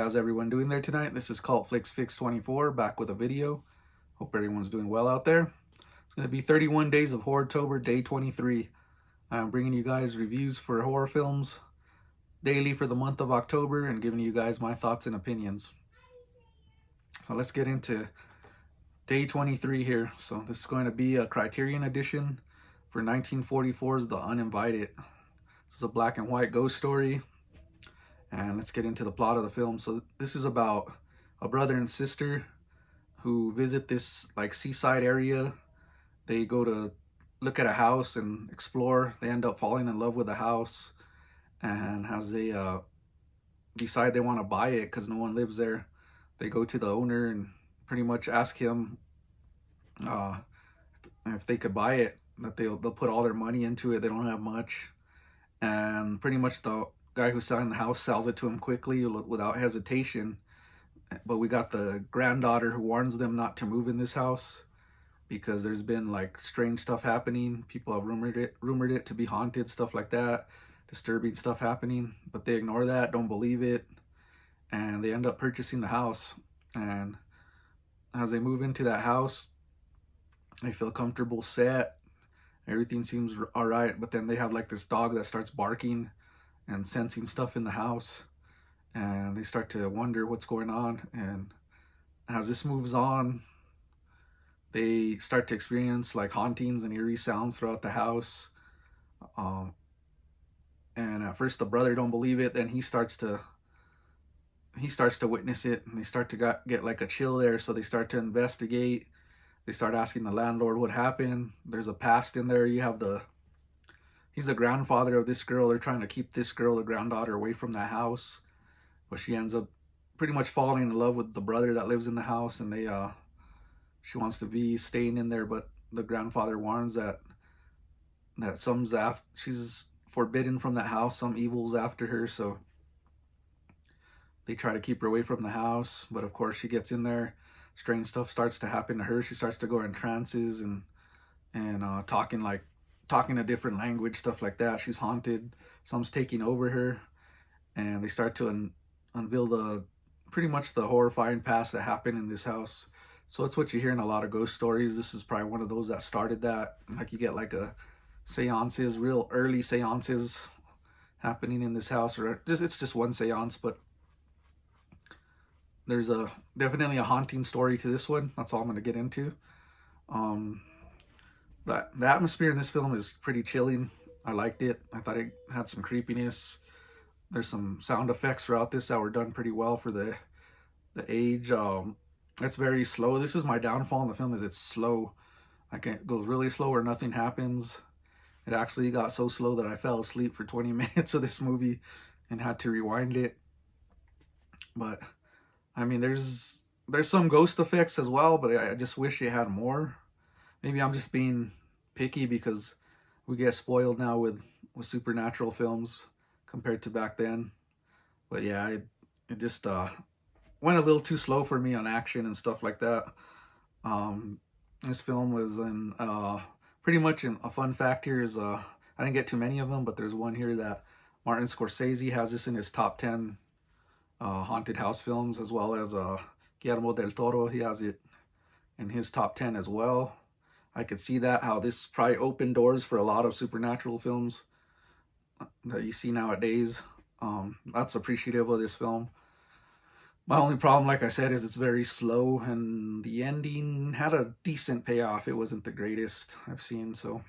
how's everyone doing there tonight? This is Cult Flicks Fix 24 back with a video. Hope everyone's doing well out there. It's going to be 31 days of Horrortober, day 23. I'm bringing you guys reviews for horror films daily for the month of October and giving you guys my thoughts and opinions. So let's get into day 23 here. So this is going to be a Criterion edition for 1944's The Uninvited. This is a black and white ghost story. And let's get into the plot of the film. So this is about a brother and sister who visit this like seaside area. They go to look at a house and explore. They end up falling in love with the house. And as they decide they want to buy it because no one lives there, they go to the owner and pretty much ask him if they could buy it, that they'll put all their money into it. They don't have much. And pretty much the guy who's selling the house sells it to him quickly without hesitation. But we got the granddaughter who warns them not to move in this house because there's been like strange stuff happening. People have rumored it to be haunted, stuff like that, disturbing stuff happening, but they ignore that, don't believe it, and they end up purchasing the house. And as they move into that house, they feel comfortable, set, everything seems all right, but then they have like this dog that starts barking and sensing stuff in the house, and they start to wonder what's going on. And as this moves on, they start to experience like hauntings and eerie sounds throughout the house. And at first the brother don't believe it, then he starts to witness it, and they start to get like a chill there. So they start to investigate. They start asking the landlord what happened. There's a past in there. You have he's the grandfather of this girl. They're trying to keep this girl, the granddaughter, away from that house. But she ends up pretty much falling in love with the brother that lives in the house, and she wants to be staying in there, but the grandfather warns that she's forbidden from that house, some evil's after her, so they try to keep her away from the house. But of course she gets in there, strange stuff starts to happen to her. She starts to go in trances and talking a different language, stuff like that. She's haunted, some's taking over her, and they start to unveil pretty much the horrifying past that happened in this house. So it's what you hear in a lot of ghost stories. This is probably one of those that started that. Like you get like seances, real early seances happening in this house, or it's just one seance, but there's definitely a haunting story to this one. That's all I'm going to get into. But the atmosphere in this film is pretty chilling. I liked it. I thought it had some creepiness. There's some sound effects throughout this that were done pretty well for the age. It's very slow. This is my downfall in the film, is it's slow. Like it goes really slow or nothing happens. It actually got so slow that I fell asleep for 20 minutes of this movie and had to rewind it. But I mean, there's some ghost effects as well, but I just wish it had more. Maybe I'm just being picky because we get spoiled now with supernatural films compared to back then. But yeah, it just went a little too slow for me on action and stuff like that. This film was pretty much a fun fact here is I didn't get too many of them, but there's one here that Martin Scorsese has this in his top 10 haunted house films, as well as Guillermo del Toro. He has it in his top 10 as well. I could see how this probably opened doors for a lot of supernatural films that you see nowadays. That's appreciative of this film. My only problem, like I said, is it's very slow, and the ending had a decent payoff. It wasn't the greatest I've seen, so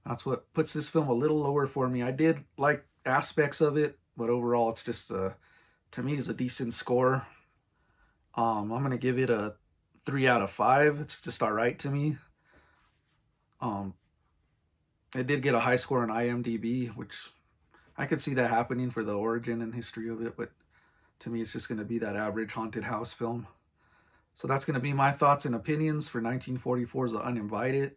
that's what puts this film a little lower for me. I did like aspects of it, but overall it's just to me it's a decent score. I'm gonna give it a 3 out of 5. It's just all right to me. It did get a high score on IMDb, which I could see that happening for the origin and history of it, but to me it's just going to be that average haunted house film. So that's going to be my thoughts and opinions for 1944's The Uninvited.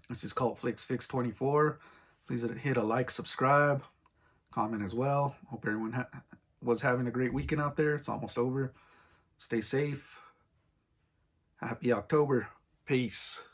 This is Cult Flicks Fix 24. Please hit a like, subscribe, comment as well. Hope everyone was having a great weekend out there. It's almost over. Stay safe. Happy October. Peace.